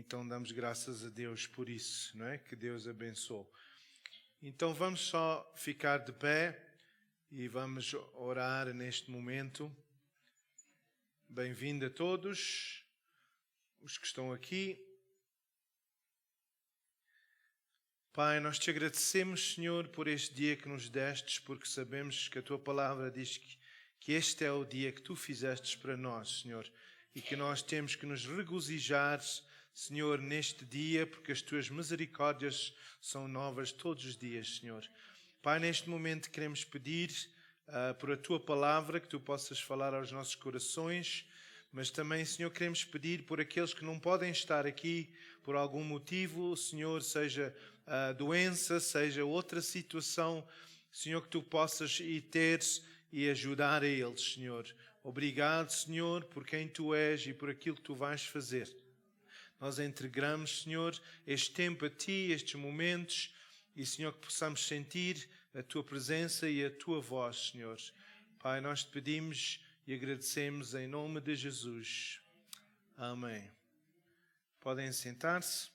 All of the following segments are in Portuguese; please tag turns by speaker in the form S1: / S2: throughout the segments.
S1: Então damos graças a Deus por isso, não é? Que Deus abençoe. Então vamos só ficar de pé e vamos orar neste momento. Bem-vindo a todos os que estão aqui. Pai, nós te agradecemos, Senhor, por este dia que nos destes, porque sabemos que a tua palavra diz que este é o dia que tu fizestes para nós, Senhor, e que nós temos que nos regozijar, Senhor, neste dia, porque as tuas misericórdias são novas todos os dias, Senhor. Pai, neste momento queremos pedir por a tua palavra, que tu possas falar aos nossos corações, mas também, Senhor, queremos pedir por aqueles que não podem estar aqui por algum motivo, Senhor, seja doença, seja outra situação, Senhor, que tu possas ir ter e ajudar a eles, Senhor. Obrigado, Senhor, por quem tu és e por aquilo que tu vais fazer. Nós entregamos, Senhor, este tempo a ti, estes momentos, e, Senhor, que possamos sentir a tua presença e a tua voz, Senhor. Pai, nós te pedimos e agradecemos em nome de Jesus. Amém. Podem sentar-se.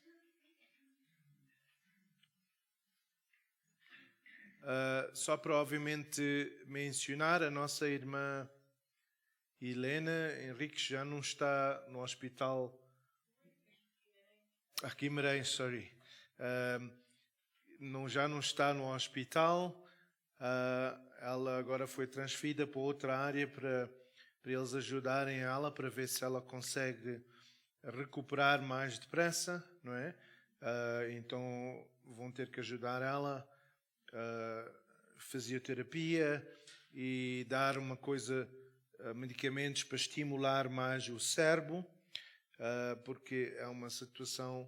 S1: Só para, obviamente, mencionar, a nossa irmã Helena Henrique já não está no hospital. Guimarães, sorry. Já não está no hospital. Ela agora foi transferida para outra área para eles ajudarem ela, para ver se ela consegue recuperar mais depressa, não é? Então vão ter que ajudar ela, fisioterapia e dar uma coisa, medicamentos para estimular mais o cérebro, porque é uma situação,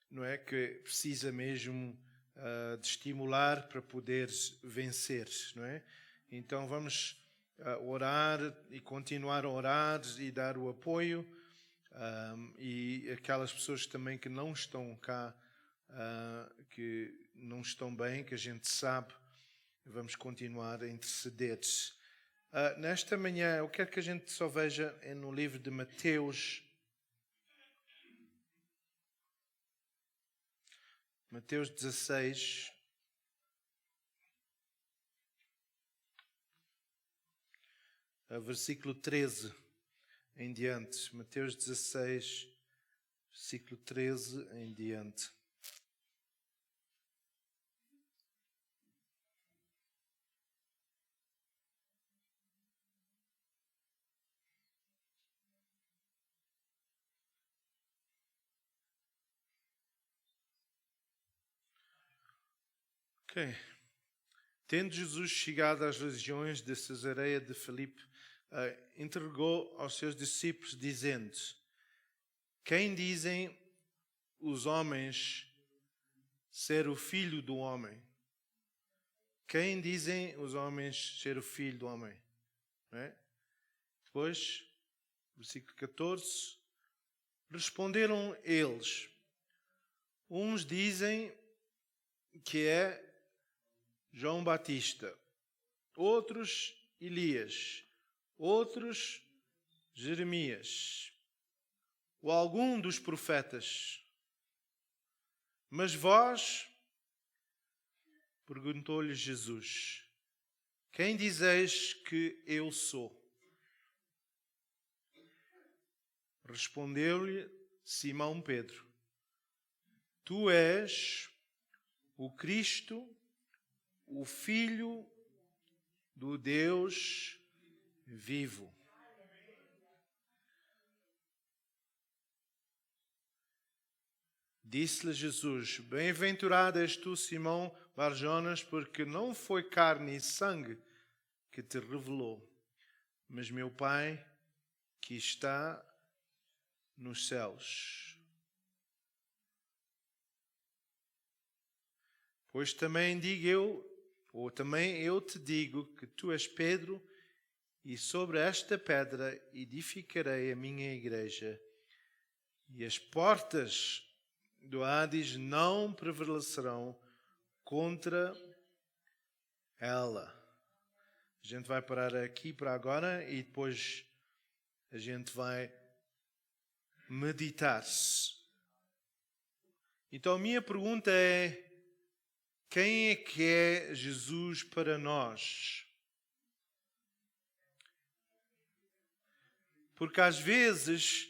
S1: não é, que precisa mesmo de estimular para poder vencer, não é? Então vamos orar e continuar a orar e dar o apoio, e aquelas pessoas também que não estão cá, que não estão bem, que a gente sabe, vamos continuar a interceder. Nesta manhã eu quero que a gente só veja no livro de Mateus, Mateus 16, versículo 13 em diante. Mateus 16, versículo 13 em diante. Ok. Tendo Jesus chegado às regiões de Cesareia de Filipe, interrogou aos seus discípulos, dizendo: quem dizem os homens ser o filho do homem? Quem dizem os homens ser o filho do homem? Não é? Depois, versículo 14, responderam eles: uns dizem que é João Batista, outros Elias, outros Jeremias, ou algum dos profetas. Mas vós, perguntou-lhe Jesus, quem dizeis que eu sou? Respondeu-lhe Simão Pedro: tu és o Cristo, o Filho do Deus vivo. Disse-lhe Jesus: bem-aventurado és tu, Simão Bar-Jonas, porque não foi carne e sangue que te revelou, mas meu Pai que está nos céus. Pois também eu te digo que tu és Pedro, e sobre esta pedra edificarei a minha igreja, e as portas do Hades não prevalecerão contra ela. A gente vai parar aqui para agora e depois a gente vai meditar. Então a minha pergunta é: quem é que é Jesus para nós? Porque às vezes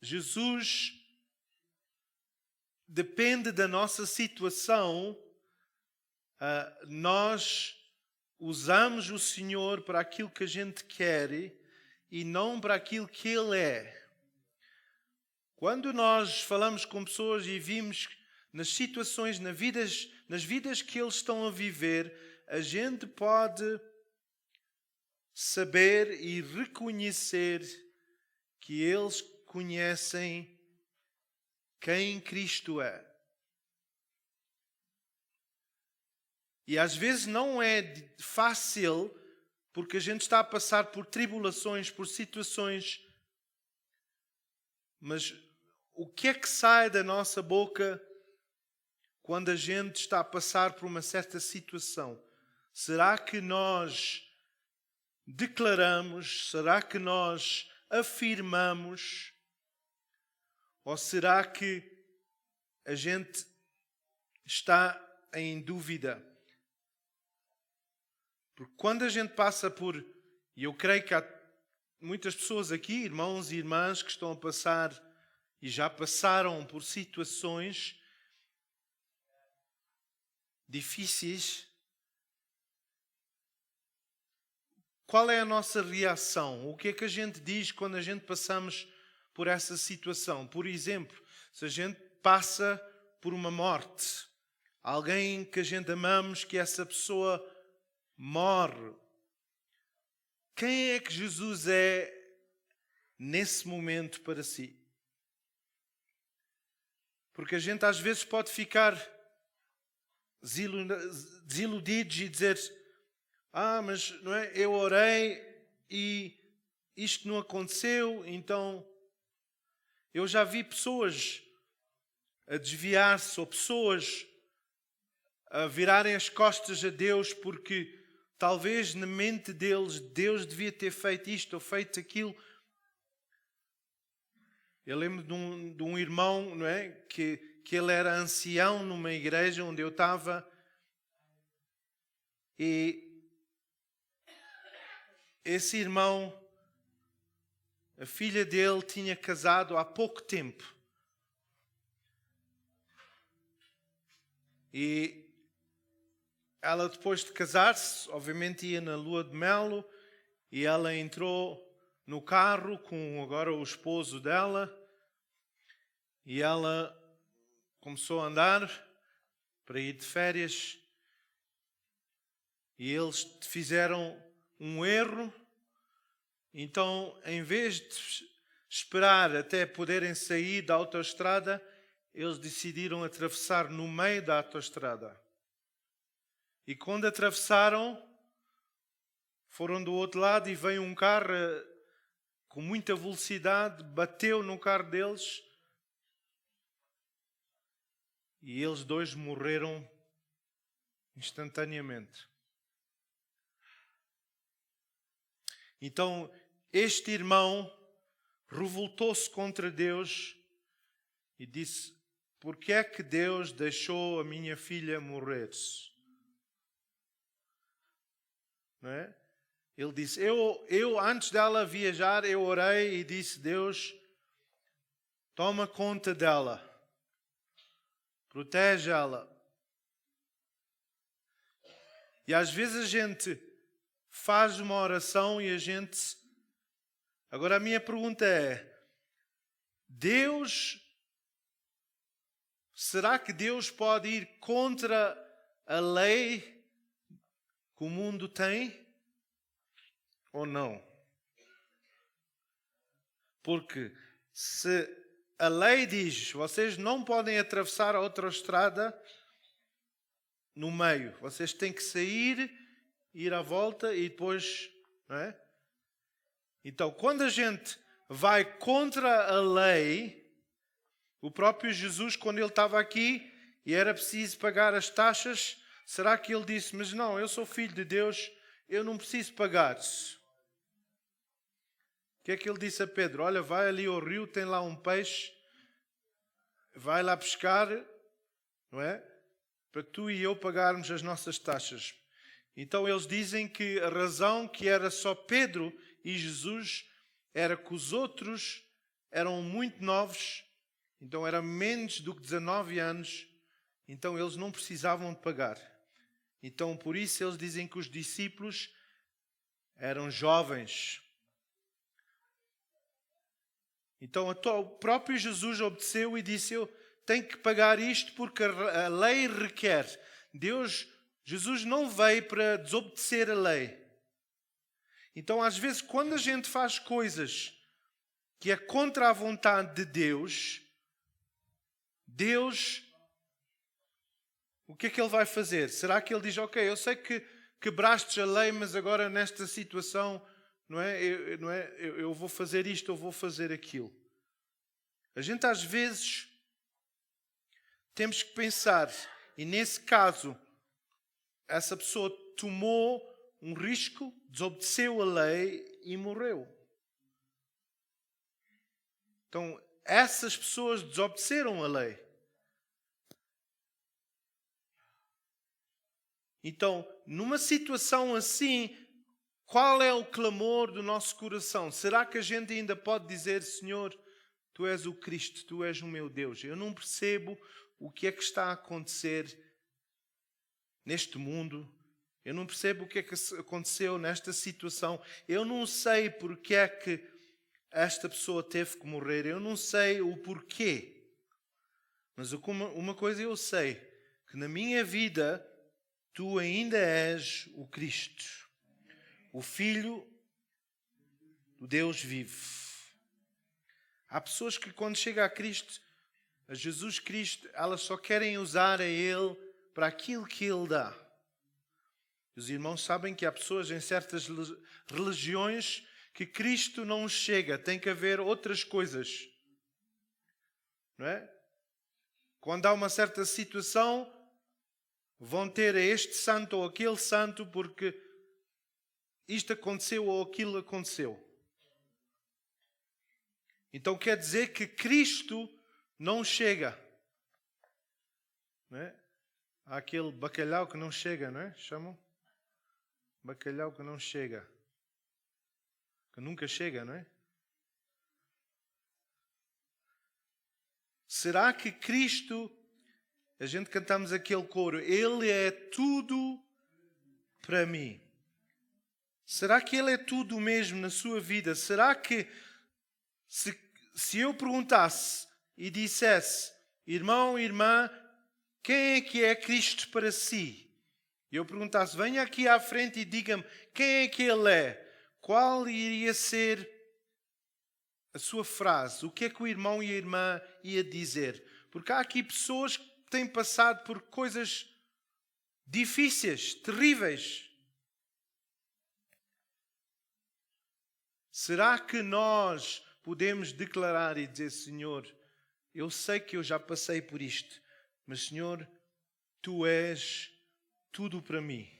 S1: Jesus depende da nossa situação. Nós usamos o Senhor para aquilo que a gente quer e não para aquilo que Ele é. Quando nós falamos com pessoas e vimos nas situações, nas vidas que eles estão a viver, a gente pode saber e reconhecer que eles conhecem quem Cristo é. E às vezes não é fácil, porque a gente está a passar por tribulações, por situações. Mas o que é que sai da nossa boca quando a gente está a passar por uma certa situação? Será que nós declaramos? Será que nós afirmamos? Ou será que a gente está em dúvida? Porque quando a gente passa por... E eu creio que há muitas pessoas aqui, irmãos e irmãs, que estão a passar e já passaram por situações difíceis. Qual é a nossa reação? O que é que a gente diz quando a gente passamos por essa situação? Por exemplo, se a gente passa por uma morte, alguém que a gente amamos, que essa pessoa morre, quem é que Jesus é nesse momento para si? Porque a gente às vezes pode ficar desiludidos e dizer: mas não é, eu orei e isto não aconteceu. Então eu já vi pessoas a desviar-se, ou pessoas a virarem as costas a Deus, porque talvez na mente deles Deus devia ter feito isto ou feito aquilo. Eu lembro de um irmão, não é, que ele era ancião numa igreja onde eu estava, e esse irmão, a filha dele tinha casado há pouco tempo. E ela, depois de casar-se, obviamente ia na lua de mel, e ela entrou no carro com agora o esposo dela, e ela começou a andar para ir de férias, e eles fizeram um erro. Então, em vez de esperar até poderem sair da autoestrada, eles decidiram atravessar no meio da autoestrada. E quando atravessaram, foram do outro lado e veio um carro com muita velocidade, bateu no carro deles, e eles dois morreram instantaneamente. Então, este irmão revoltou-se contra Deus e disse: por que é que Deus deixou a minha filha morrer? Não é? Ele disse: eu antes dela viajar, eu orei e disse: Deus, toma conta dela, protege ela. E às vezes a gente faz uma oração e a gente... Agora a minha pergunta é: será que Deus pode ir contra a lei que o mundo tem? Ou não? Porque se a lei diz: vocês não podem atravessar a outra estrada no meio, vocês têm que sair, ir à volta e depois... Não é? Então, quando a gente vai contra a lei, o próprio Jesus, quando ele estava aqui e era preciso pagar as taxas, será que ele disse: mas não, eu sou filho de Deus, eu não preciso pagar? O que é que ele disse a Pedro? Olha, vai ali ao rio, tem lá um peixe, vai lá pescar, não é? Para tu e eu pagarmos as nossas taxas. Então eles dizem que a razão que era só Pedro e Jesus era que os outros eram muito novos, então era menos do que 19 anos, então eles não precisavam de pagar. Então por isso eles dizem que os discípulos eram jovens. Então o próprio Jesus obedeceu e disse: eu tenho que pagar isto porque a lei requer. Jesus não veio para desobedecer a lei. Então às vezes quando a gente faz coisas que é contra a vontade de Deus, o que é que Ele vai fazer? Será que Ele diz: ok, eu sei que quebraste a lei, mas agora nesta situação, eu vou fazer isto, eu vou fazer aquilo. A gente às vezes temos que pensar, e nesse caso, essa pessoa tomou um risco, desobedeceu a lei e morreu. Então, essas pessoas desobedeceram a lei. Então, numa situação assim, qual é o clamor do nosso coração? Será que a gente ainda pode dizer: Senhor, Tu és o Cristo, Tu és o meu Deus? Eu não percebo o que é que está a acontecer neste mundo. Eu não percebo o que é que aconteceu nesta situação. Eu não sei porque é que esta pessoa teve que morrer. Eu não sei o porquê. Mas uma coisa eu sei, que na minha vida Tu ainda és o Cristo, o Filho do Deus vivo. Há pessoas que quando chegam a Cristo, a Jesus Cristo, elas só querem usar a Ele para aquilo que Ele dá. Os irmãos sabem que há pessoas em certas religiões que Cristo não chega, tem que haver outras coisas. Não é? Quando há uma certa situação, vão ter este santo ou aquele santo porque isto aconteceu ou aquilo aconteceu. Então quer dizer que Cristo não chega. Não é? Há aquele bacalhau que não chega, não é? Chamam? Bacalhau que não chega. Que nunca chega, não é? Será que Cristo, a gente cantamos aquele coro, Ele é tudo para mim. Será que Ele é tudo mesmo na sua vida? Será que se eu perguntasse e dissesse: irmão, irmã, quem é Cristo para si? E eu perguntasse: venha aqui à frente e diga-me quem é que Ele é. Qual iria ser a sua frase? O que é que o irmão e a irmã ia dizer? Porque há aqui pessoas que têm passado por coisas difíceis, terríveis. Será que nós podemos declarar e dizer: Senhor, eu sei que eu já passei por isto, mas Senhor, Tu és tudo para mim.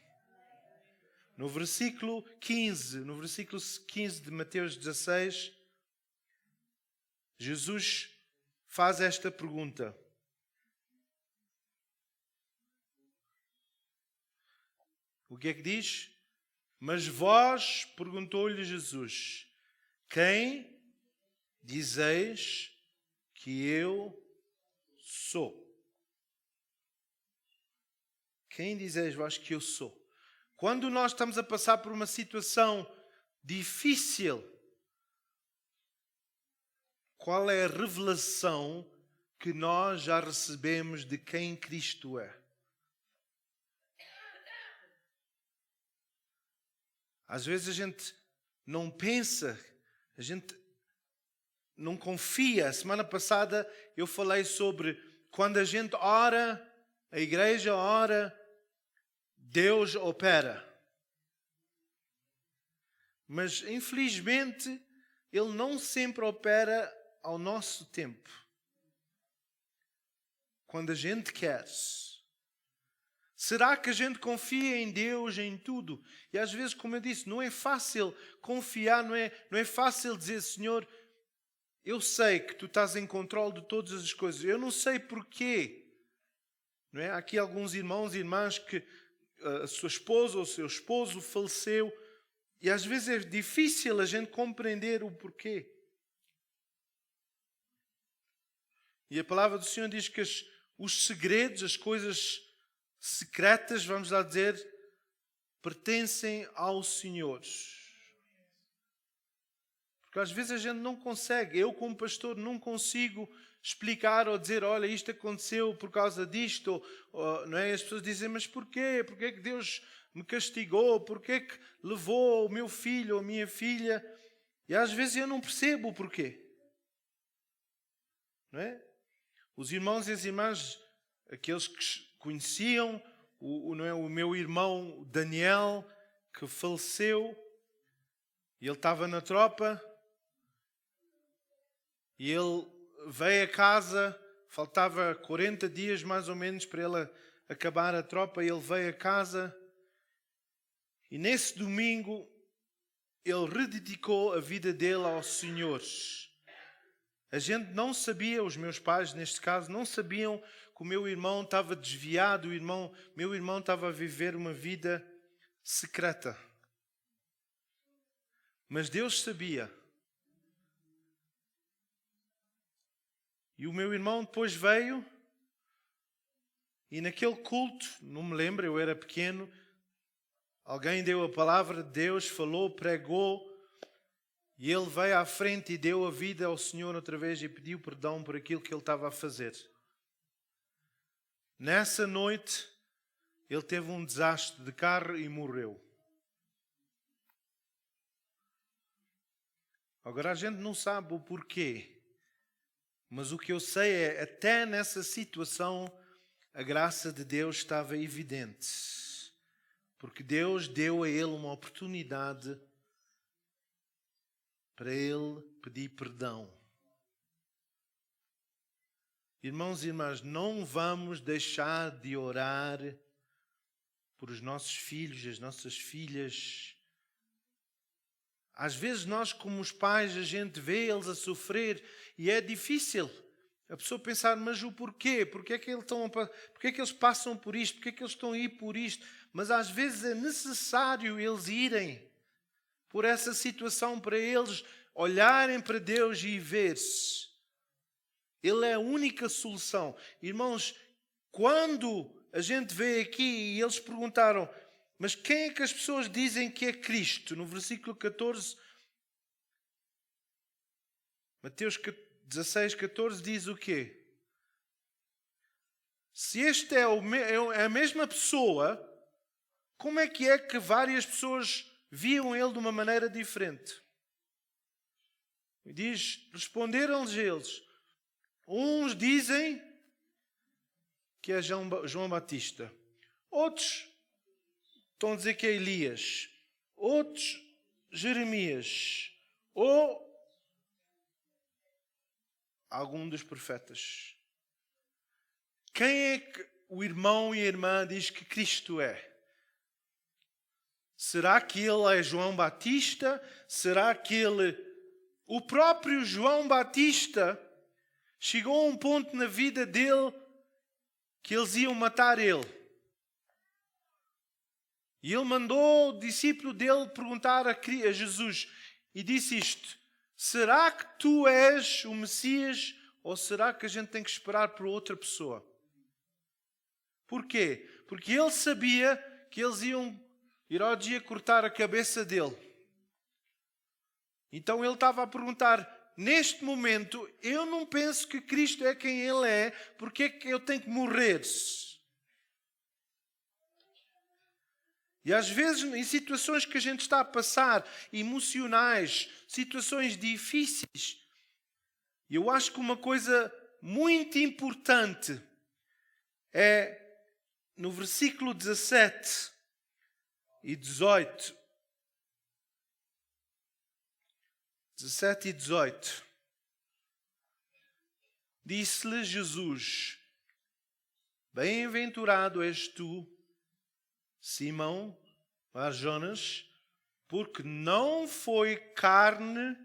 S1: No versículo 15 de Mateus 16, Jesus faz esta pergunta. O que é que diz? Mas vós, perguntou-lhe Jesus, quem dizeis que eu sou? Quem dizeis vós que eu sou? Quando nós estamos a passar por uma situação difícil, qual é a revelação que nós já recebemos de quem Cristo é? Às vezes a gente não pensa, a gente não confia. A semana passada eu falei sobre quando a gente ora, a igreja ora, Deus opera. Mas infelizmente Ele não sempre opera ao nosso tempo. Quando a gente quer. Será que a gente confia em Deus em tudo? E às vezes, como eu disse, não é fácil confiar, não é fácil dizer: Senhor, eu sei que tu estás em controle de todas as coisas. Eu não sei porquê. Não é? Há aqui alguns irmãos e irmãs que a sua esposa ou o seu esposo faleceu e às vezes é difícil a gente compreender o porquê. E a palavra do Senhor diz que os segredos, as coisas secretas, vamos lá dizer, pertencem ao Senhor. Porque às vezes a gente não consegue, eu como pastor não consigo explicar ou dizer, olha, isto aconteceu por causa disto, ou, não é? As pessoas dizem, mas porquê? Porquê que Deus me castigou? Porquê que levou o meu filho ou a minha filha? E às vezes eu não percebo o porquê. Não é? Os irmãos e as irmãs, aqueles que conheciam, não é? O meu irmão Daniel, que faleceu, e ele estava na tropa, e ele veio a casa, faltava 40 dias mais ou menos para ele acabar a tropa, e ele veio a casa, e nesse domingo ele rededicou a vida dele ao Senhor. A gente não sabia, os meus pais neste caso, não sabiam que o meu irmão estava desviado, meu irmão estava a viver uma vida secreta. Mas Deus sabia. E o meu irmão depois veio e naquele culto, não me lembro, eu era pequeno, alguém deu a palavra de Deus, falou, pregou, e ele veio à frente e deu a vida ao Senhor outra vez e pediu perdão por aquilo que ele estava a fazer. Nessa noite, ele teve um desastre de carro e morreu. Agora a gente não sabe o porquê. Mas o que eu sei é, até nessa situação, a graça de Deus estava evidente. Porque Deus deu a ele uma oportunidade para ele pedir perdão. Irmãos e irmãs, não vamos deixar de orar por os nossos filhos, as nossas filhas. Às vezes nós, como os pais, a gente vê eles a sofrer e é difícil a pessoa pensar, mas o porquê? Porquê é que eles passam por isto? Porquê é que eles estão a ir por isto? Mas às vezes é necessário eles irem por essa situação para eles olharem para Deus e ver-se. Ele é a única solução. Irmãos, quando a gente vê aqui e eles perguntaram, mas quem é que as pessoas dizem que é Cristo? No versículo 14, Mateus 16, 14 diz o quê? Se este é a mesma pessoa, como é que várias pessoas viam ele de uma maneira diferente? E diz, responderam-lhes eles, uns dizem que é João Batista, outros estão a dizer que é Elias, outros Jeremias, ou algum dos profetas. Quem é que o irmão e a irmã diz que Cristo é? Será que ele é João Batista? Será que o próprio João Batista chegou a um ponto na vida dele que eles iam matar ele? E ele mandou o discípulo dele perguntar a Jesus e disse isto: será que tu és o Messias ou será que a gente tem que esperar por outra pessoa? Porquê? Porque ele sabia que eles iam Herodes ia cortar a cabeça dele. Então ele estava a perguntar, neste momento, eu não penso que Cristo é quem ele é, porque é que eu tenho que morrer? E às vezes, em situações que a gente está a passar, emocionais, situações difíceis, eu acho que uma coisa muito importante é no versículo 17 e 18. 17 e 18. Disse-lhe Jesus: bem-aventurado és tu, Simão Bar-Jonas, porque não foi carne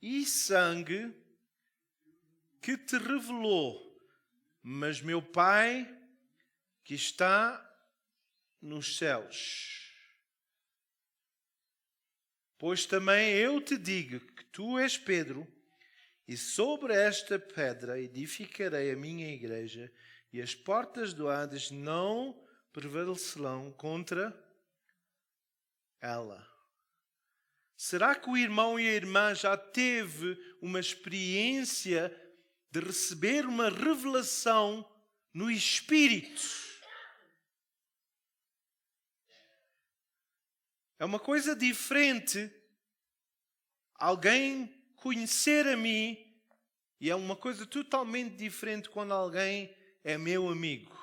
S1: e sangue que te revelou, mas meu Pai que está nos céus. Pois também eu te digo que tu és Pedro, e sobre esta pedra edificarei a minha igreja, e as portas do Hades não prevalecerão contra ela. Será que o irmão e a irmã já teve uma experiência de receber uma revelação no Espírito? É uma coisa diferente alguém conhecer a mim, e é uma coisa totalmente diferente quando alguém é meu amigo.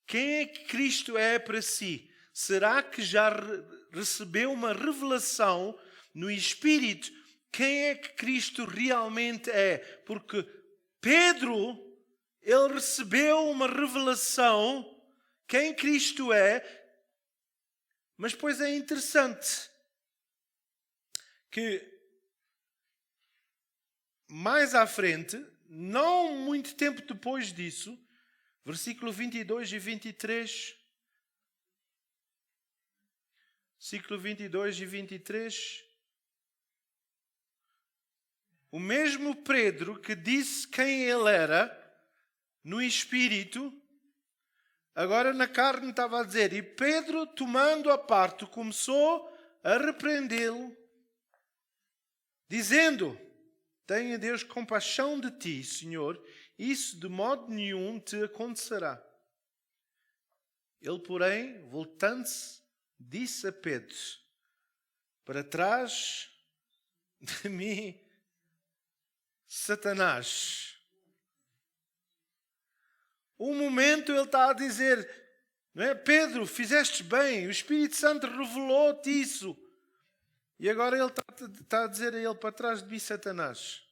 S1: Quem é que Cristo é para si? Será que já recebeu uma revelação no Espírito? Quem é que Cristo realmente é? Porque Pedro, ele recebeu uma revelação quem Cristo é, mas depois é interessante que mais à frente, não muito tempo depois disso, versículo 22 e 23, versículo 22 e 23, o mesmo Pedro que disse quem ele era, no Espírito, agora na carne estava a dizer, e Pedro, tomando a parte, começou a repreendê-lo, dizendo, tenha Deus compaixão de ti, Senhor, isso de modo nenhum te acontecerá. Ele, porém, voltando-se, disse a Pedro, para trás de mim, Satanás. Um momento ele está a dizer, não é? Pedro, fizeste bem, o Espírito Santo revelou-te isso. E agora ele está a dizer a ele, para trás de mim, Satanás.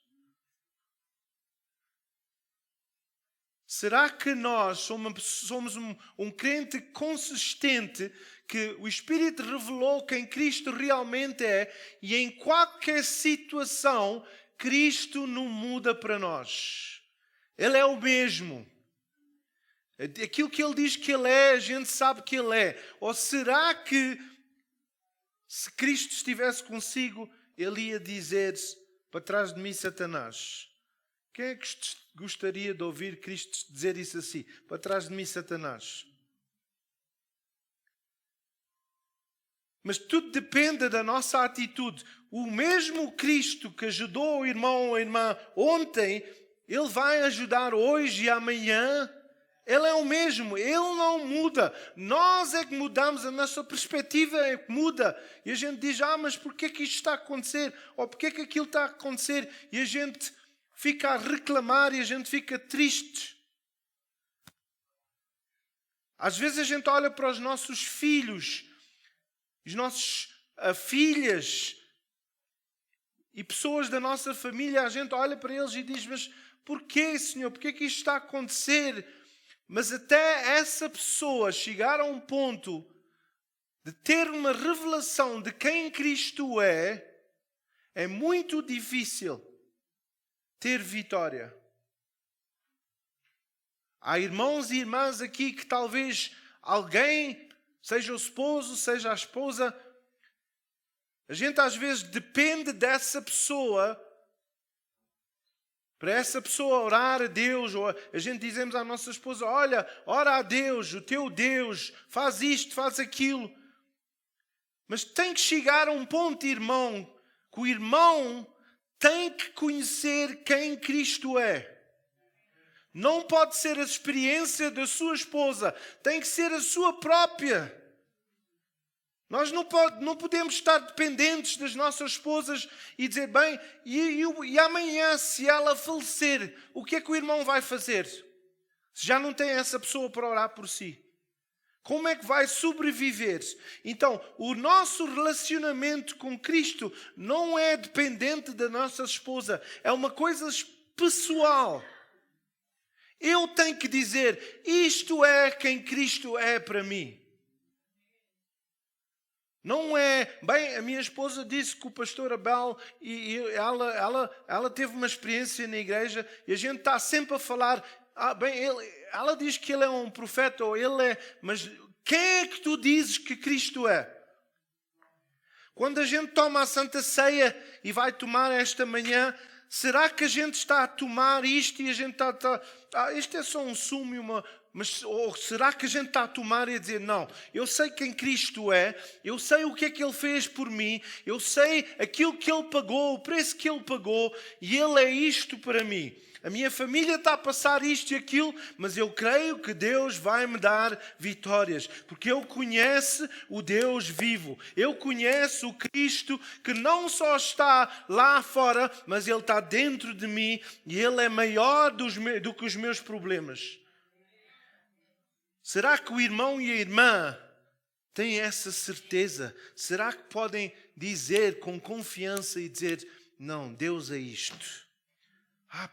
S1: Será que nós somos um crente consistente que o Espírito revelou quem Cristo realmente é e em qualquer situação Cristo não muda para nós? Ele é o mesmo. Aquilo que Ele diz que Ele é, a gente sabe que Ele é. Ou será que se Cristo estivesse consigo, Ele ia dizer para trás de mim, Satanás? Quem é que gostaria de ouvir Cristo dizer isso assim? Para trás de mim, Satanás. Mas tudo depende da nossa atitude. O mesmo Cristo que ajudou o irmão ou a irmã ontem, Ele vai ajudar hoje e amanhã. Ele é o mesmo, Ele não muda. Nós é que mudamos, a nossa perspectiva é que muda. E a gente diz, mas porquê que isto está a acontecer? Ou porquê que aquilo está a acontecer? E a gente fica a reclamar e a gente fica triste. Às vezes a gente olha para os nossos filhos, os nossos filhas e pessoas da nossa família, a gente olha para eles e diz, mas porquê, Senhor? Porquê que isto está a acontecer? Mas até essa pessoa chegar a um ponto de ter uma revelação de quem Cristo é muito difícil ter vitória. Há irmãos e irmãs aqui que talvez alguém, seja o esposo, seja a esposa, a gente às vezes depende dessa pessoa, para essa pessoa orar a Deus, ou a gente dizemos à nossa esposa, olha, ora a Deus, o teu Deus, faz isto, faz aquilo. Mas tem que chegar a um ponto, irmão, que o irmão tem que conhecer quem Cristo é. Não pode ser a experiência da sua esposa, tem que ser a sua própria. Nós não podemos estar dependentes das nossas esposas e dizer, bem, e amanhã, se ela falecer, o que é que o irmão vai fazer? Se já não tem essa pessoa para orar por si. Como é que vai sobreviver? Então, o nosso relacionamento com Cristo não é dependente da nossa esposa. É uma coisa pessoal. Eu tenho que dizer, isto é quem Cristo é para mim. Não é, bem, a minha esposa disse que o pastor Abel, e ela teve uma experiência na igreja, e a gente está sempre a falar, ela diz que ele é um profeta, ou ele é, mas quem é que tu dizes que Cristo é? Quando a gente toma a Santa Ceia e vai tomar esta manhã, será que a gente está a tomar isto e a gente está isto é só um sumo e uma... Mas, ou será que a gente está a tomar e a dizer, não, eu sei quem Cristo é, eu sei o que é que Ele fez por mim, eu sei aquilo que Ele pagou, o preço que Ele pagou, e Ele é isto para mim. A minha família está a passar isto e aquilo, mas eu creio que Deus vai me dar vitórias, porque eu conheço o Deus vivo. Eu conheço o Cristo que não só está lá fora, mas Ele está dentro de mim e Ele é maior do que os meus problemas. Será que o irmão e a irmã têm essa certeza? Será que podem dizer com confiança e dizer, não, Deus é isto?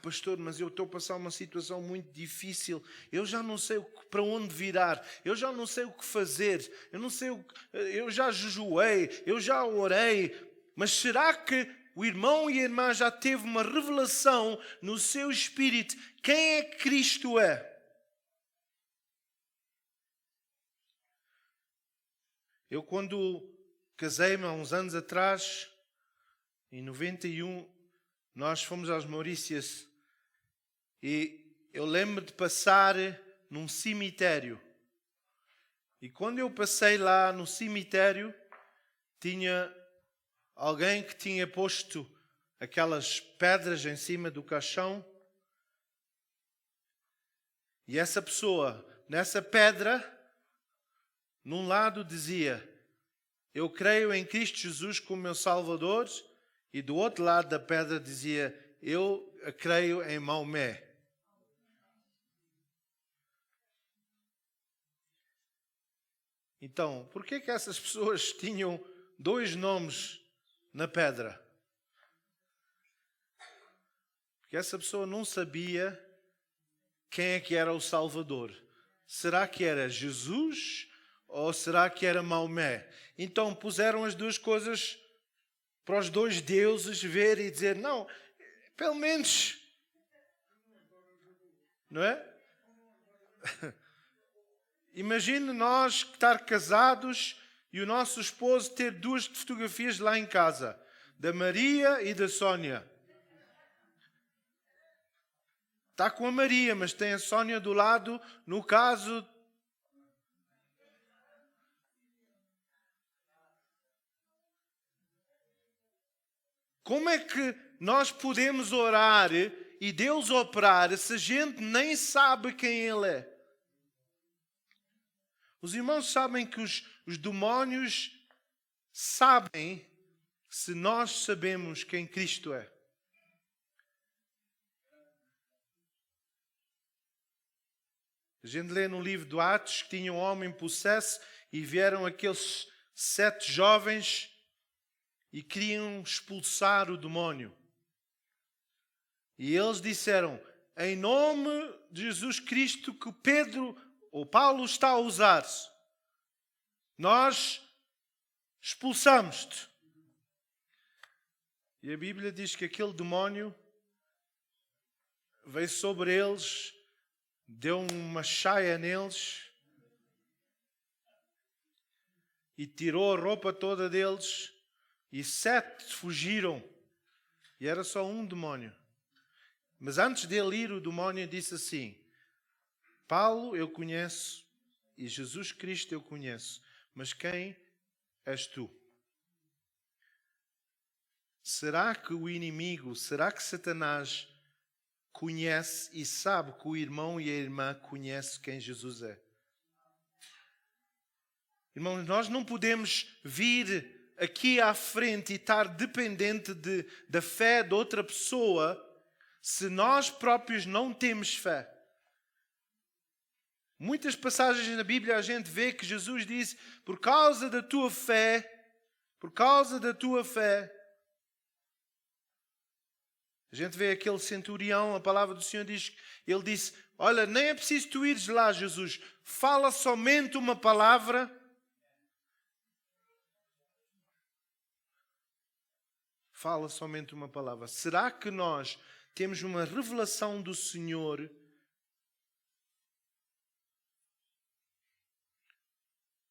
S1: Pastor, mas eu estou a passar uma situação muito difícil. Eu já não sei para onde virar. Eu já não sei o que fazer. Eu já jejuei. Eu já orei. Mas será que o irmão e a irmã já teve uma revelação no seu espírito? Quem é que Cristo é? Eu, quando casei-me há uns anos atrás, em 91, nós fomos às Maurícias e eu lembro de passar num cemitério. E quando eu passei lá no cemitério, tinha alguém que tinha posto aquelas pedras em cima do caixão. E essa pessoa, nessa pedra, num lado dizia, eu creio em Cristo Jesus como meu Salvador, e do outro lado da pedra dizia, eu creio em Maomé. Então, por que essas pessoas tinham dois nomes na pedra? Porque essa pessoa não sabia quem é que era o Salvador. Será que era Jesus ou será que era Maomé? Então puseram as duas coisas para os dois deuses ver e dizer, não, pelo menos, não é? Imagine nós estar casados e o nosso esposo ter duas fotografias lá em casa, da Maria e da Sónia. Está com a Maria, mas tem a Sónia do lado, no caso... Como é que nós podemos orar e Deus operar se a gente nem sabe quem Ele é? Os irmãos sabem que os demónios sabem se nós sabemos quem Cristo é. A gente lê no livro de Atos que tinha um homem possesso e vieram aqueles 7 jovens e queriam expulsar o demónio. E eles disseram, em nome de Jesus Cristo que Pedro ou Paulo está a usar, nós expulsamos-te. E a Bíblia diz que aquele demónio veio sobre eles, deu uma chaia neles e tirou a roupa toda deles. E 7 fugiram. E era só um demónio. Mas antes dele ir, o demónio disse assim, Paulo eu conheço e Jesus Cristo eu conheço, mas quem és tu? Será que o inimigo, será que Satanás conhece e sabe que o irmão e a irmã conhecem quem Jesus é? Irmãos, nós não podemos vir aqui à frente e estar dependente da fé de outra pessoa se nós próprios não temos fé. Muitas passagens na Bíblia a gente vê que Jesus diz, por causa da tua fé, a gente vê aquele centurião, a palavra do Senhor diz, ele disse, olha, nem é preciso tu ires lá, Jesus, fala somente uma palavra fala somente uma palavra. Será que nós temos uma revelação do Senhor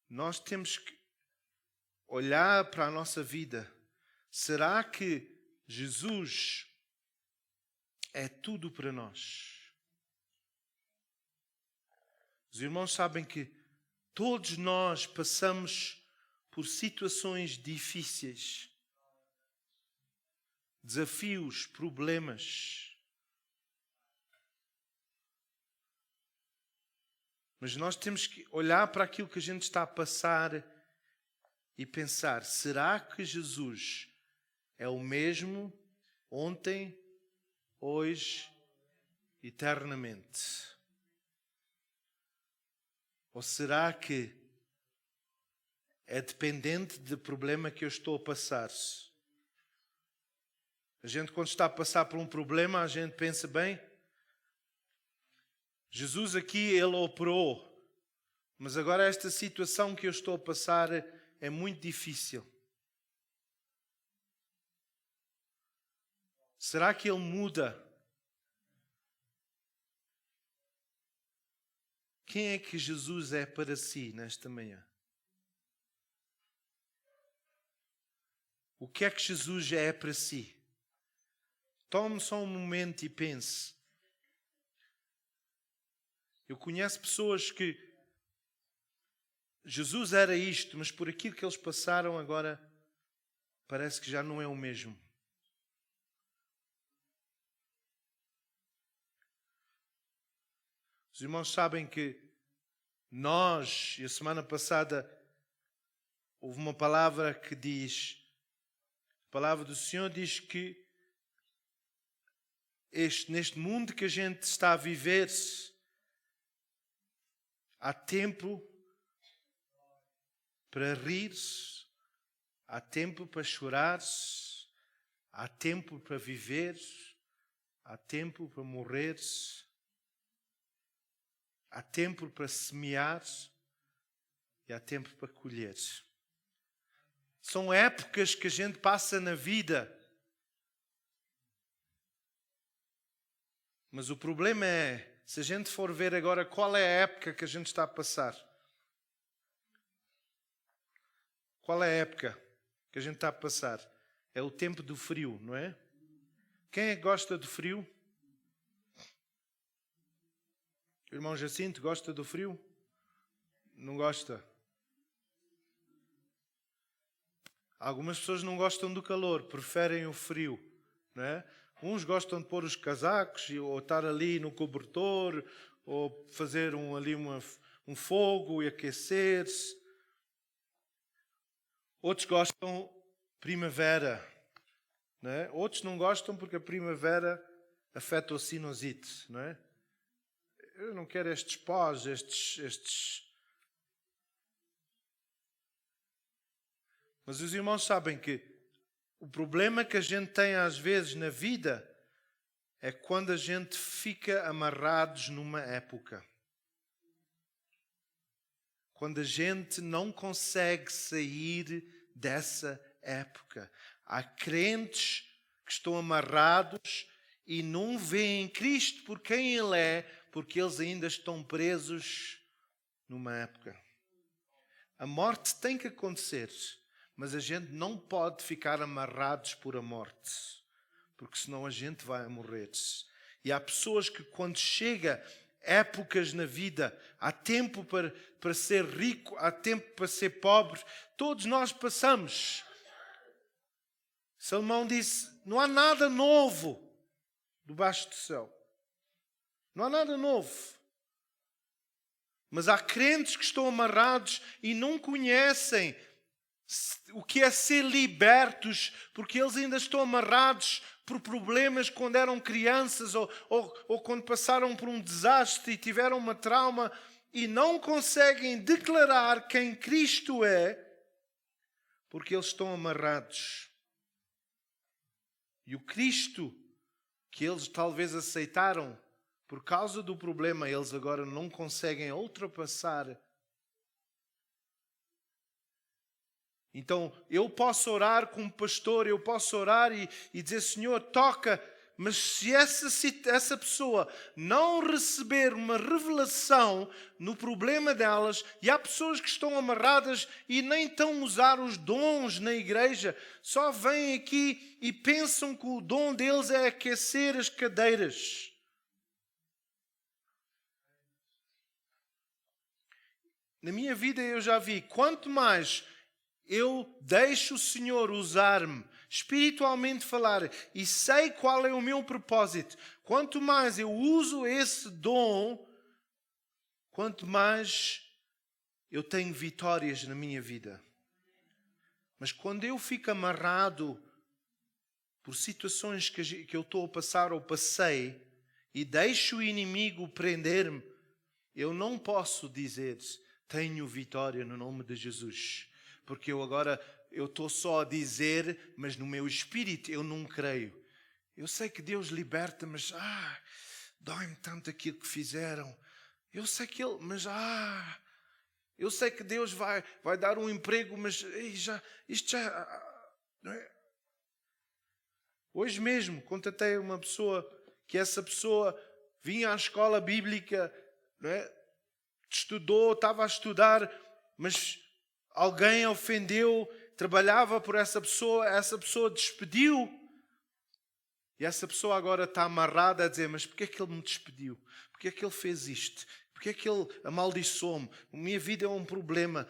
S1: nós temos que olhar para a nossa vida? Será que Jesus é tudo para nós? Os irmãos sabem que todos nós passamos por situações difíceis, desafios, problemas. Mas nós temos que olhar para aquilo que a gente está a passar e pensar, será que Jesus é o mesmo ontem, hoje, eternamente? Ou será que é dependente do problema que eu estou a passar? A gente, quando está a passar por um problema, a gente pensa, bem, Jesus aqui, Ele operou, mas agora esta situação que eu estou a passar é muito difícil. Será que Ele muda? Quem é que Jesus é para si nesta manhã? O que é que Jesus é para si? Tome só um momento e pense. Eu conheço pessoas que Jesus era isto, mas por aquilo que eles passaram agora parece que já não é o mesmo. Os irmãos sabem que nós, e a semana passada houve uma palavra que diz, a palavra do Senhor diz que neste mundo que a gente está a viver, há tempo para rir, há tempo para chorar, há tempo para viver, há tempo para morrer, há tempo para semear e há tempo para colher. São épocas que a gente passa na vida. Mas o problema é, se a gente for ver agora qual é a época que a gente está a passar. Qual é a época que a gente está a passar? É o tempo do frio, não é? Quem é que gosta do frio? O irmão Jacinto gosta do frio? Não gosta? Algumas pessoas não gostam do calor, preferem o frio, não é? Uns gostam de pôr os casacos ou estar ali no cobertor ou fazer um fogo e aquecer-se. Outros gostam primavera, não é? Outros não gostam porque a primavera afeta o sinusite, não é? Eu não quero estes pós, estes... Mas os irmãos sabem que o problema que a gente tem às vezes na vida é quando a gente fica amarrados numa época. Quando a gente não consegue sair dessa época. Há crentes que estão amarrados e não veem Cristo por quem Ele é, porque eles ainda estão presos numa época. A morte tem que acontecer, mas a gente não pode ficar amarrados por a morte, porque senão a gente vai morrer. E há pessoas que quando chega épocas na vida, há tempo para ser rico, há tempo para ser pobre, todos nós passamos. Salomão disse, não há nada novo debaixo do céu. Não há nada novo. Mas há crentes que estão amarrados e não conhecem o que é ser libertos, porque eles ainda estão amarrados por problemas quando eram crianças ou quando passaram por um desastre e tiveram uma trauma e não conseguem declarar quem Cristo é, porque eles estão amarrados. E o Cristo que eles talvez aceitaram, por causa do problema, eles agora não conseguem ultrapassar. Então, eu posso orar como pastor, eu posso orar e dizer, Senhor, toca. Mas se essa pessoa não receber uma revelação no problema delas, e há pessoas que estão amarradas e nem estão a usar os dons na igreja, só vêm aqui e pensam que o dom deles é aquecer as cadeiras. Na minha vida eu já vi, quanto mais eu deixo o Senhor usar-me, espiritualmente falar, e sei qual é o meu propósito, quanto mais eu uso esse dom, quanto mais eu tenho vitórias na minha vida. Mas quando eu fico amarrado por situações que eu estou a passar ou passei, e deixo o inimigo prender-me, eu não posso dizer, tenho vitória no nome de Jesus. Porque eu estou só a dizer, mas no meu espírito eu não creio. Eu sei que Deus liberta, mas dói-me tanto aquilo que fizeram. Eu sei que eu sei que Deus vai dar um emprego, mas isto já não é? Hoje mesmo contatei uma pessoa que essa pessoa vinha à escola bíblica, não é? Estudou, estava a estudar, mas alguém a ofendeu, trabalhava por essa pessoa despediu. E essa pessoa agora está amarrada a dizer, mas porquê é que ele me despediu? Porquê é que ele fez isto? Porquê é que ele amaldiçoou-me? A minha vida é um problema.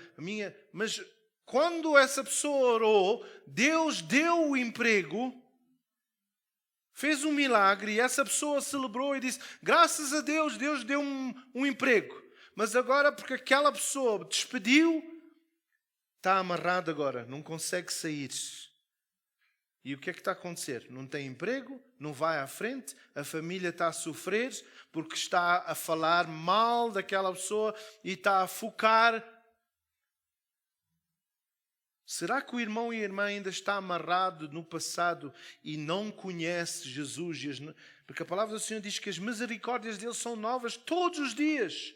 S1: Mas quando essa pessoa orou, Deus deu o emprego, fez um milagre, e essa pessoa celebrou e disse, graças a Deus, Deus deu um emprego. Mas agora, porque aquela pessoa despediu, está amarrado agora, não consegue sair. E o que é que está a acontecer? Não tem emprego, não vai à frente, a família está a sofrer porque está a falar mal daquela pessoa e está a focar. Será que o irmão e a irmã ainda está amarrado no passado e não conhece Jesus? Porque a palavra do Senhor diz que as misericórdias dele são novas todos os dias.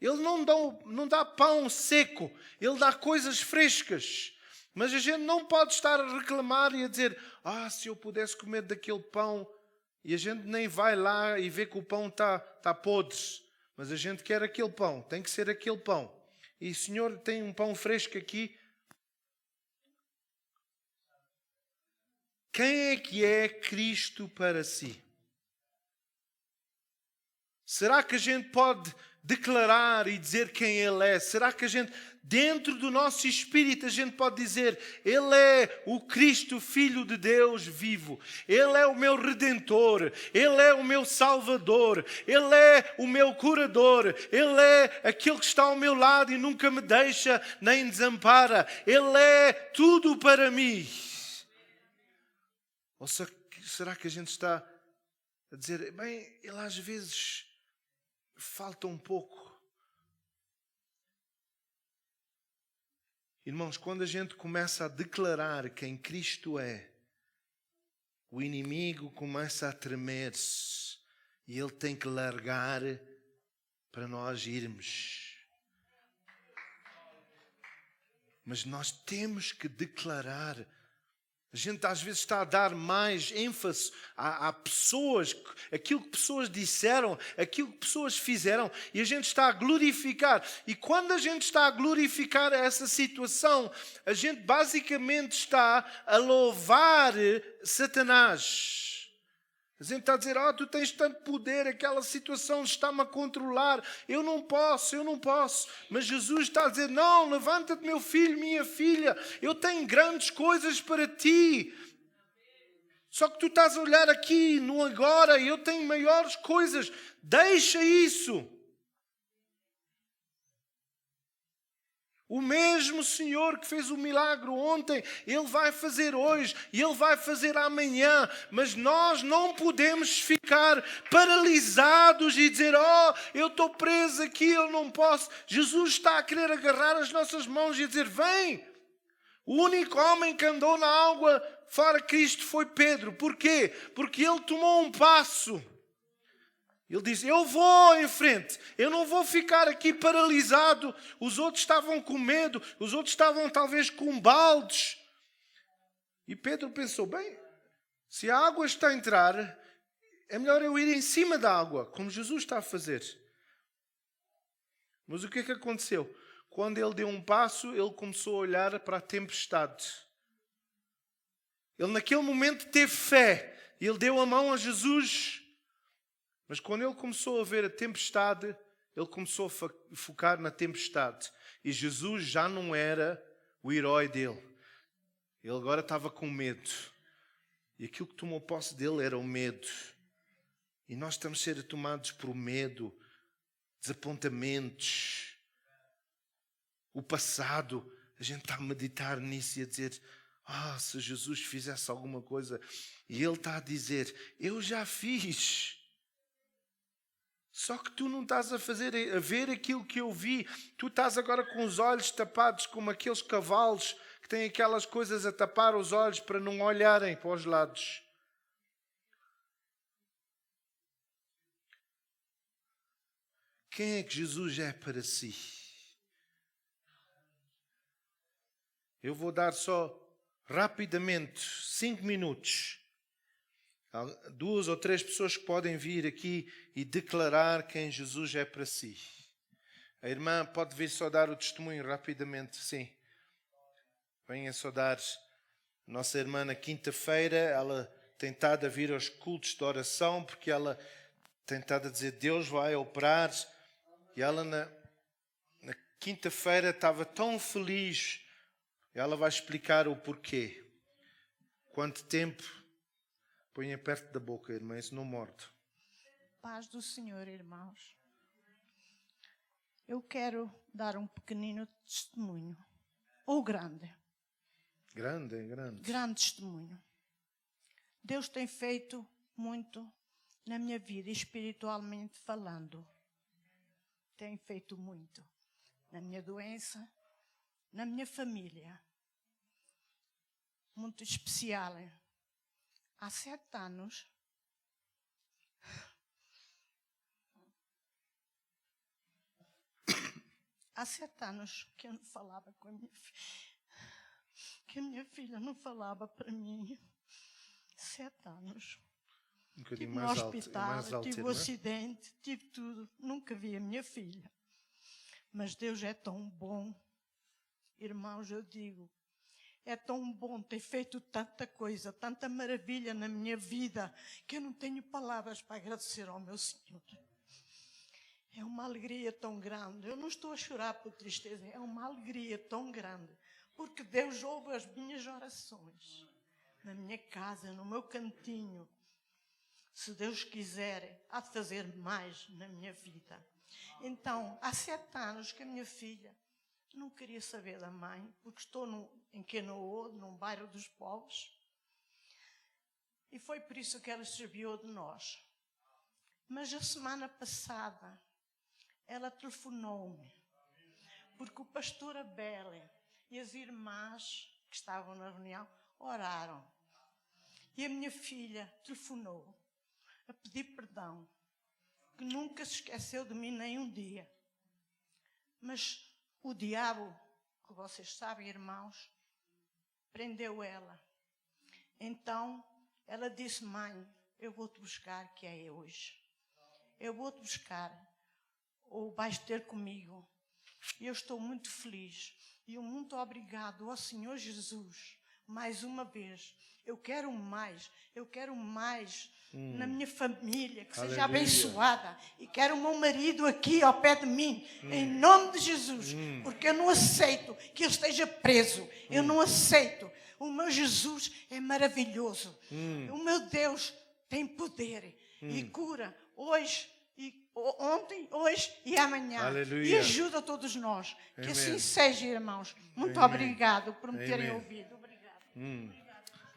S1: Ele não dá pão seco, ele dá coisas frescas. Mas a gente não pode estar a reclamar e a dizer, se eu pudesse comer daquele pão. E a gente nem vai lá e vê que o pão está podre. Mas a gente quer aquele pão, tem que ser aquele pão. E Senhor, tem um pão fresco aqui. Quem é Cristo para si? Será que a gente pode declarar e dizer quem Ele é? Será que a gente, dentro do nosso espírito, a gente pode dizer, Ele é o Cristo, Filho de Deus vivo. Ele é o meu Redentor. Ele é o meu Salvador. Ele é o meu curador. Ele é aquele que está ao meu lado e nunca me deixa nem desampara. Ele é tudo para mim. Ou será que a gente está a dizer, bem, Ele às vezes falta um pouco. Irmãos, quando a gente começa a declarar quem Cristo é, o inimigo começa a tremer-se e ele tem que largar para nós irmos. Mas nós temos que declarar. A gente às vezes está a dar mais ênfase a pessoas, aquilo que pessoas disseram, aquilo que pessoas fizeram, e a gente está a glorificar. E quando a gente está a glorificar essa situação, a gente basicamente está a louvar Satanás. A gente está a dizer, tu tens tanto poder, aquela situação está-me a controlar, eu não posso. Mas Jesus está a dizer, não, levanta-te meu filho, minha filha, eu tenho grandes coisas para ti. Só que tu estás a olhar aqui no agora e eu tenho maiores coisas, deixa isso. O mesmo Senhor que fez o milagre ontem, Ele vai fazer hoje e Ele vai fazer amanhã. Mas nós não podemos ficar paralisados e dizer, eu estou preso aqui, eu não posso. Jesus está a querer agarrar as nossas mãos e dizer, vem. O único homem que andou na água fora Cristo foi Pedro. Por quê? Porque ele tomou um passo. Ele diz, eu vou em frente, eu não vou ficar aqui paralisado. Os outros estavam com medo, os outros estavam talvez com baldes. E Pedro pensou, bem, se a água está a entrar, é melhor eu ir em cima da água, como Jesus está a fazer. Mas o que é que aconteceu? Quando ele deu um passo, ele começou a olhar para a tempestade. Ele naquele momento teve fé. Ele deu a mão a Jesus. Mas quando ele começou a ver a tempestade, ele começou a focar na tempestade. E Jesus já não era o herói dele. Ele agora estava com medo. E aquilo que tomou posse dele era o medo. E nós estamos a ser tomados por medo, desapontamentos. O passado, a gente está a meditar nisso e a dizer, se Jesus fizesse alguma coisa. E ele está a dizer, eu já fiz. Só que tu não estás a ver aquilo que eu vi. Tu estás agora com os olhos tapados como aqueles cavalos que têm aquelas coisas a tapar os olhos para não olharem para os lados. Quem é que Jesus é para si? Eu vou dar só rapidamente 5 minutos. Há 2 ou 3 pessoas que podem vir aqui e declarar quem Jesus é para si. A irmã pode vir só dar o testemunho rapidamente, sim. Venha só dar. Nossa irmã na quinta-feira, ela tem estado a vir aos cultos de oração, porque ela tem estado a dizer, Deus vai operar. E ela na quinta-feira estava tão feliz. Ela vai explicar o porquê. Quanto tempo? Ponha perto da boca, irmã, isso não morde.
S2: Paz do Senhor, irmãos. Eu quero dar um pequenino testemunho. Ou grande.
S1: Grande.
S2: Grande testemunho. Deus tem feito muito na minha vida, espiritualmente falando. Tem feito muito. Na minha doença, na minha família. Muito especial. Há 7 anos, que eu não falava com a minha filha, que a minha filha não falava para mim. 7 anos.
S1: Um bocadinho
S2: Estive no
S1: mais alto.
S2: hospital, tive o acidente, tive tudo. Nunca vi a minha filha. Mas Deus é tão bom. Irmãos, eu digo, é tão bom ter feito tanta coisa, tanta maravilha na minha vida, que eu não tenho palavras para agradecer ao meu Senhor. É uma alegria tão grande. Eu não estou a chorar por tristeza, é uma alegria tão grande. Porque Deus ouve as minhas orações. Na minha casa, no meu cantinho. Se Deus quiser, há de fazer mais na minha vida. Então, há 7 anos que a minha filha não queria saber da mãe, porque estou em Quenoa, num bairro dos pobres. E foi por isso que ela se desviou de nós. Mas a semana passada, ela telefonou-me, porque o pastor Abel e as irmãs que estavam na reunião oraram. E a minha filha telefonou a pedir perdão, que nunca se esqueceu de mim nem um dia. Mas o diabo, que vocês sabem, irmãos, prendeu ela. Então, ela disse, mãe, eu vou-te buscar, que é hoje. Eu vou-te buscar, ou vais ter comigo. E eu estou muito feliz. E muito obrigado ao Senhor Jesus, mais uma vez. Eu quero mais na minha família, que seja abençoada. E quero o meu marido aqui ao pé de mim, em nome de Jesus. Porque eu não aceito que ele esteja preso. Eu não aceito. O meu Jesus é maravilhoso. O meu Deus tem poder e cura hoje, ontem, hoje e amanhã.
S1: Aleluia.
S2: E ajuda todos nós.
S1: Amém.
S2: Que assim seja, irmãos. Muito obrigado por me terem ouvido.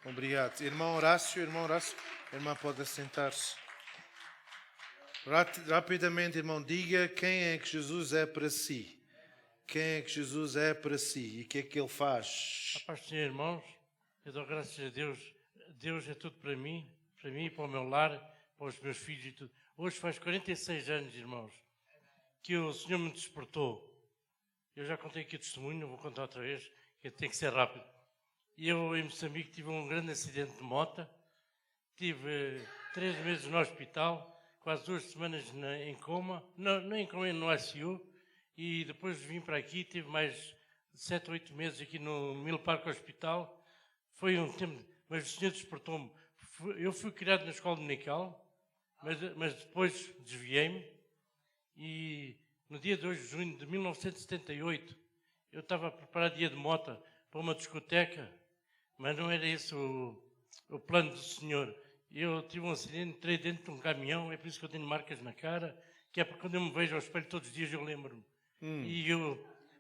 S1: Obrigado. Irmão Horácio, a irmã pode assentar-se. Rapidamente, irmão, diga quem é que Jesus é para si. Quem é que Jesus é para si e o que é que Ele faz?
S3: A paz do Senhor, irmãos, eu dou graças a Deus. Deus é tudo para mim e para o meu lar, para os meus filhos e tudo. Hoje faz 46 anos, irmãos, que o Senhor me despertou. Eu já contei aqui o testemunho, não vou contar outra vez, que tem que ser rápido. Eu, em Moçambique, tive um grande acidente de moto. Tive 3 meses no hospital, quase 2 semanas em coma, não em coma, no ICU. E depois vim para aqui, tive mais 7 ou 8 meses aqui no Mil Parque Hospital. Foi um tempo, mas o Senhor despertou-me. Eu fui criado na escola dominical, mas depois desviei-me. E no dia 2 de junho de 1978, eu estava a preparar dia de moto para uma discoteca, mas não era esse o plano do Senhor. Eu tive um acidente, entrei dentro de um caminhão, é por isso que eu tenho marcas na cara, que é porque quando eu me vejo ao espelho todos os dias eu lembro-me. E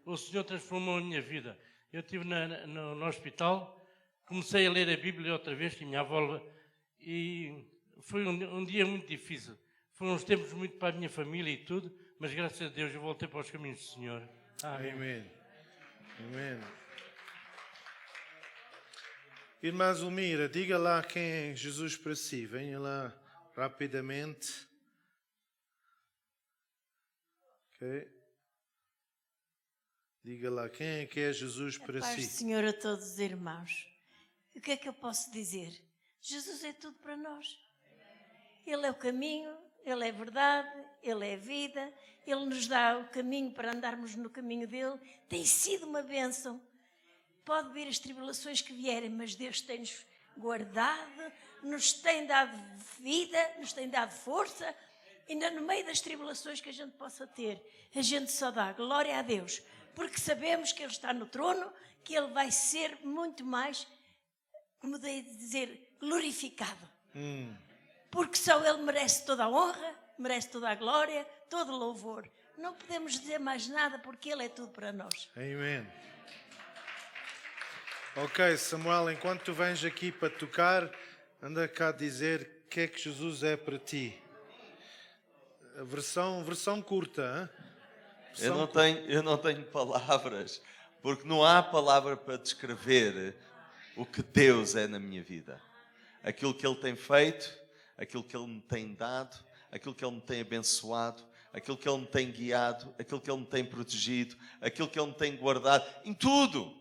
S3: o Senhor transformou a minha vida. Eu estive no hospital, comecei a ler a Bíblia outra vez, que a minha avó... E foi um dia muito difícil. Foram uns tempos muito para a minha família e tudo, mas graças a Deus eu voltei para os caminhos do Senhor. Amém.
S1: Amém. Amém. Irmã Zulmira, diga lá quem é Jesus para si. Venha lá rapidamente. Ok. Diga lá quem é que é Jesus para
S4: Paz do
S1: si.
S4: Senhor a todos os irmãos. O que é que eu posso dizer? Jesus é tudo para nós. Ele é o caminho, Ele é a verdade, Ele é a vida, Ele nos dá o caminho para andarmos no caminho dEle. Tem sido uma bênção. Pode vir as tribulações que vierem, mas Deus tem-nos guardado, nos tem dado vida, nos tem dado força. Ainda no meio das tribulações que a gente possa ter, a gente só dá glória a Deus, porque sabemos que Ele está no trono, que Ele vai ser muito mais, como devo dizer, glorificado. Porque só Ele merece toda a honra, merece toda a glória, todo o louvor. Não podemos dizer mais nada, porque Ele é tudo para nós.
S1: Amém. Ok, Samuel, enquanto tu vens aqui para tocar, anda cá a dizer o que é que Jesus é para ti. A versão curta, hein?
S5: Eu não tenho palavras, porque não há palavra para descrever o que Deus é na minha vida. Aquilo que Ele tem feito, aquilo que Ele me tem dado, aquilo que Ele me tem abençoado, aquilo que Ele me tem guiado, aquilo que Ele me tem protegido, aquilo que Ele me tem guardado. Em tudo.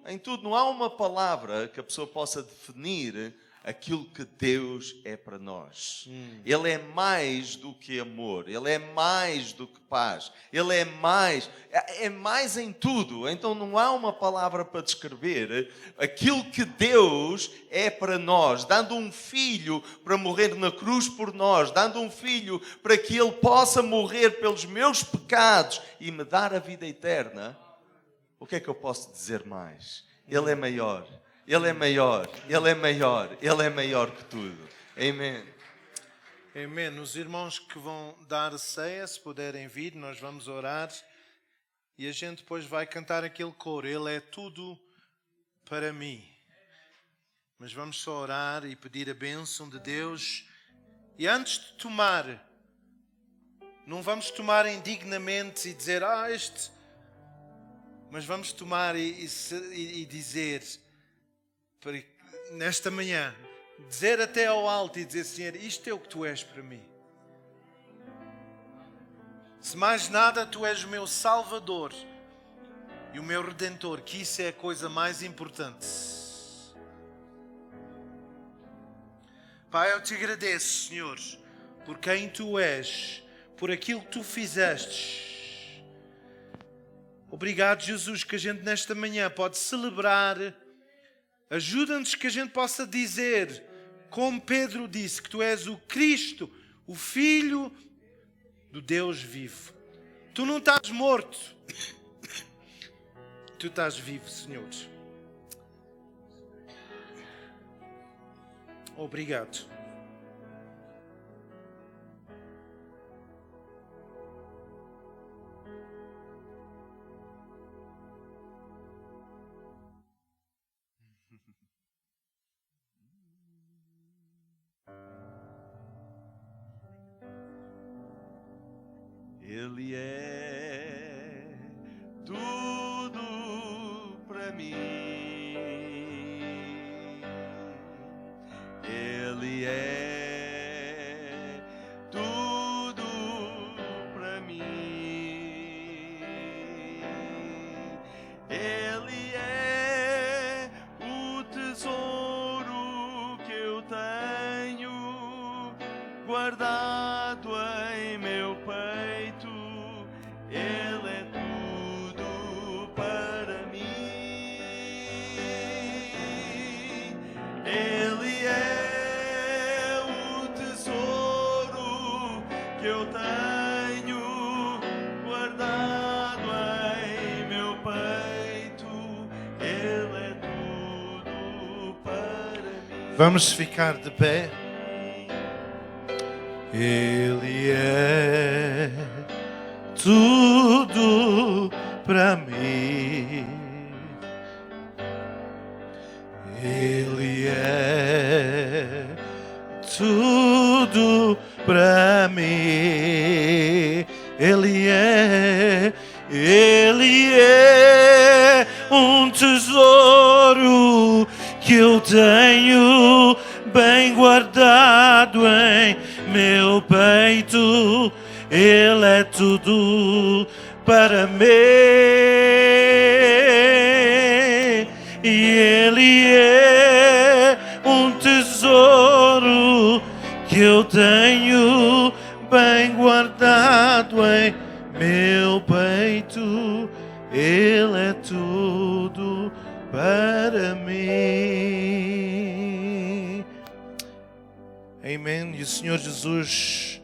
S5: Não há uma palavra que a pessoa possa definir aquilo que Deus é para nós. Ele é mais do que amor, Ele é mais do que paz, Ele é mais em tudo. Então não há uma palavra para descrever aquilo que Deus é para nós, dando um filho para morrer na cruz por nós, dando um filho para que Ele possa morrer pelos meus pecados e me dar a vida eterna. O que é que eu posso dizer mais? Ele é maior. Ele é maior, Ele é maior, Ele é maior que tudo. Amém.
S1: Amém. Os irmãos que vão dar ceia, se puderem vir, nós vamos orar. E a gente depois vai cantar aquele coro. Ele é tudo para mim. Mas vamos só orar e pedir a bênção de Deus. E antes de tomar, não vamos tomar indignamente e dizer, este... Mas vamos tomar e dizer... nesta manhã, dizer até ao alto e dizer, Senhor, isto é o que Tu és para mim. Se mais nada, Tu és o meu Salvador e o meu Redentor, que isso é a coisa mais importante. Pai, eu Te agradeço, Senhor, por quem Tu és, por aquilo que Tu fizestes. Obrigado, Jesus, que a gente nesta manhã pode celebrar. Ajuda-nos que a gente possa dizer, como Pedro disse, que Tu és o Cristo, o Filho do Deus vivo. Tu não estás morto. Tu estás vivo, Senhor. Obrigado.
S5: Ele é tudo para mim. Ele é tudo Ele é o tesouro que eu tenho guardado em meu peito. Ele é tudo para mim. Ele é o tesouro que eu tenho guardado em meu peito. Ele é tudo para mim.
S1: Vamos ficar de pé. Ele é tudo para mim. Ele é tudo para mim. Ele é um tesouro que eu tenho bem guardado em meu peito. Ele é tudo para mim. E Ele é um tesouro que eu tenho bem guardado em meu peito. Ele é tudo para mim. Amém. E o Senhor Jesus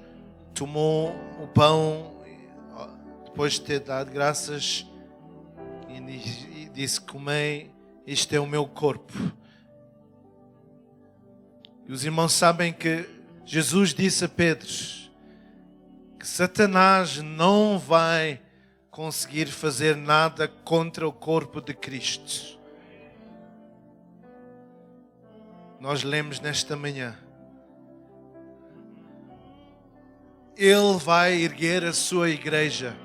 S1: tomou o pão depois de ter dado graças e disse: comei, isto é o meu corpo. E os irmãos sabem que Jesus disse a Pedro que Satanás não vai conseguir fazer nada contra o corpo de Cristo. Nós lemos nesta manhã: Ele vai erguer a sua igreja.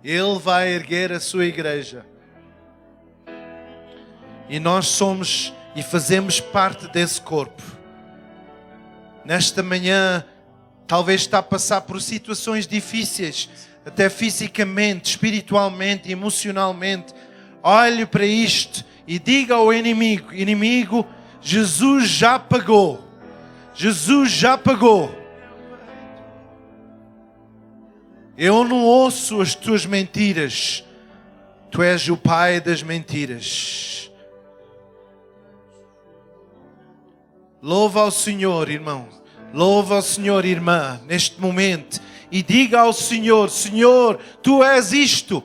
S1: Ele vai erguer a sua igreja. E nós somos e fazemos parte desse corpo. Nesta manhã, talvez está a passar por situações difíceis, até fisicamente, espiritualmente, emocionalmente. Olhe para isto e diga ao inimigo: inimigo, Jesus já pagou. Jesus já pagou. Eu não ouço as tuas mentiras. Tu és o pai das mentiras. Louva ao Senhor, irmão. Louva ao Senhor, irmã, neste momento. E diga ao Senhor: Senhor, Tu és isto.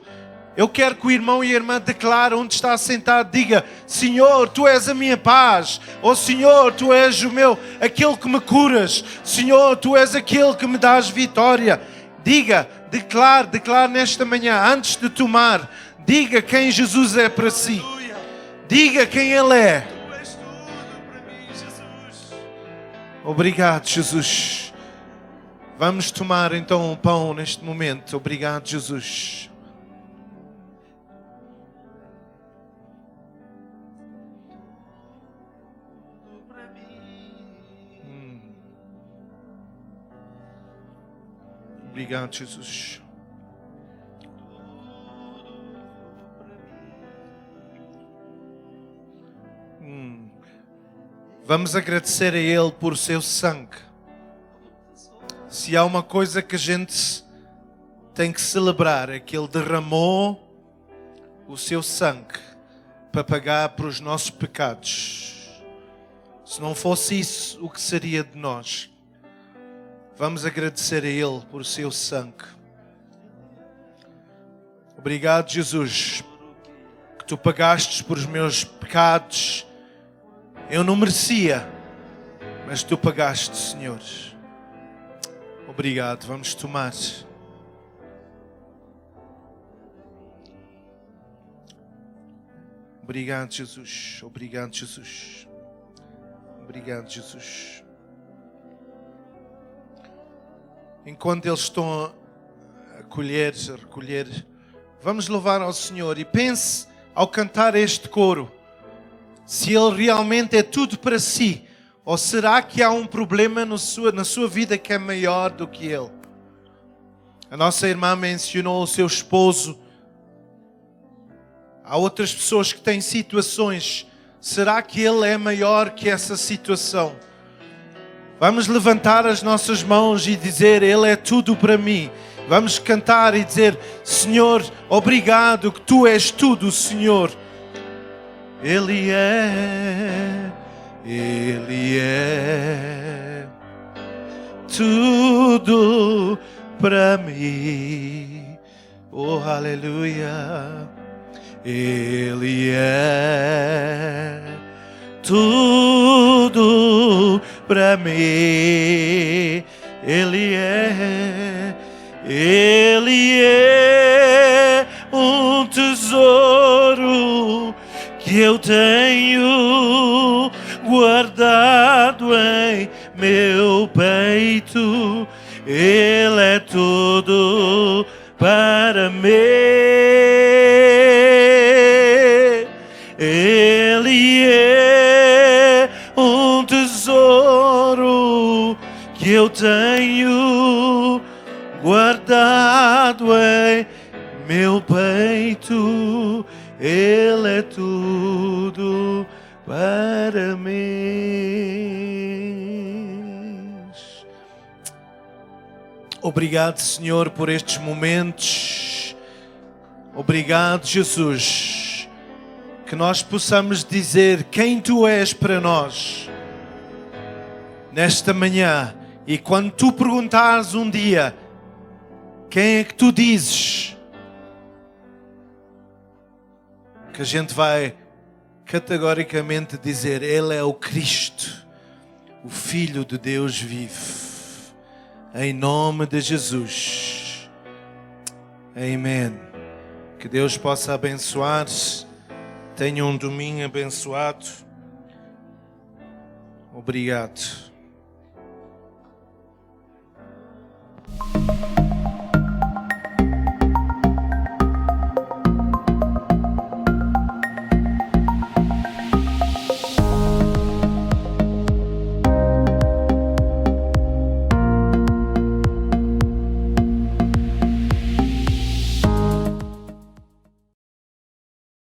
S1: Eu quero que o irmão e a irmã declarem onde está sentado. Diga: Senhor, Tu és a minha paz. Oh Senhor, Tu és aquele que me curas. Senhor, Tu és aquele que me dás vitória. Diga, declare nesta manhã, antes de tomar. Diga quem Jesus é para si. Diga quem Ele é.
S5: Tu és tudo para mim, Jesus.
S1: Obrigado, Jesus. Vamos tomar então o pão neste momento. Obrigado, Jesus. Obrigado, Jesus. Vamos agradecer a Ele por seu sangue. Se há uma coisa que a gente tem que celebrar, é que Ele derramou o seu sangue para pagar por os nossos pecados. Se não fosse isso, o que seria de nós? Vamos agradecer a Ele por seu sangue. Obrigado, Jesus, que Tu pagaste por os meus pecados. Eu não merecia, mas Tu pagaste, Senhor. Obrigado. Vamos tomar. Obrigado, Jesus. Obrigado, Jesus. Obrigado, Jesus. Enquanto eles estão a recolher, vamos louvar ao Senhor. E pense, ao cantar este coro, se Ele realmente é tudo para si, ou será que há um problema na sua vida que é maior do que Ele? A nossa irmã mencionou o seu esposo. Há outras pessoas que têm situações. Será que Ele é maior que essa situação? Vamos levantar as nossas mãos e dizer: Ele é tudo para mim. Vamos cantar e dizer: Senhor, obrigado que Tu és tudo, Senhor. Ele é tudo para mim. Oh, aleluia. Ele é tudo para mim. Ele é um tesouro que eu tenho guardado em meu peito. Ele é tudo para mim. Ele é um tesouro que eu tenho guardado em meu peito. Ele é tudo para mim. Obrigado, Senhor, por estes momentos. Obrigado, Jesus, que nós possamos dizer quem Tu és para nós nesta manhã. E quando Tu perguntares um dia quem é que Tu dizes, que a gente vai categoricamente dizer: Ele é o Cristo, o Filho de Deus vivo. Em nome de Jesus. Amém. Que Deus possa abençoar. Tenha um domingo abençoado. Obrigado.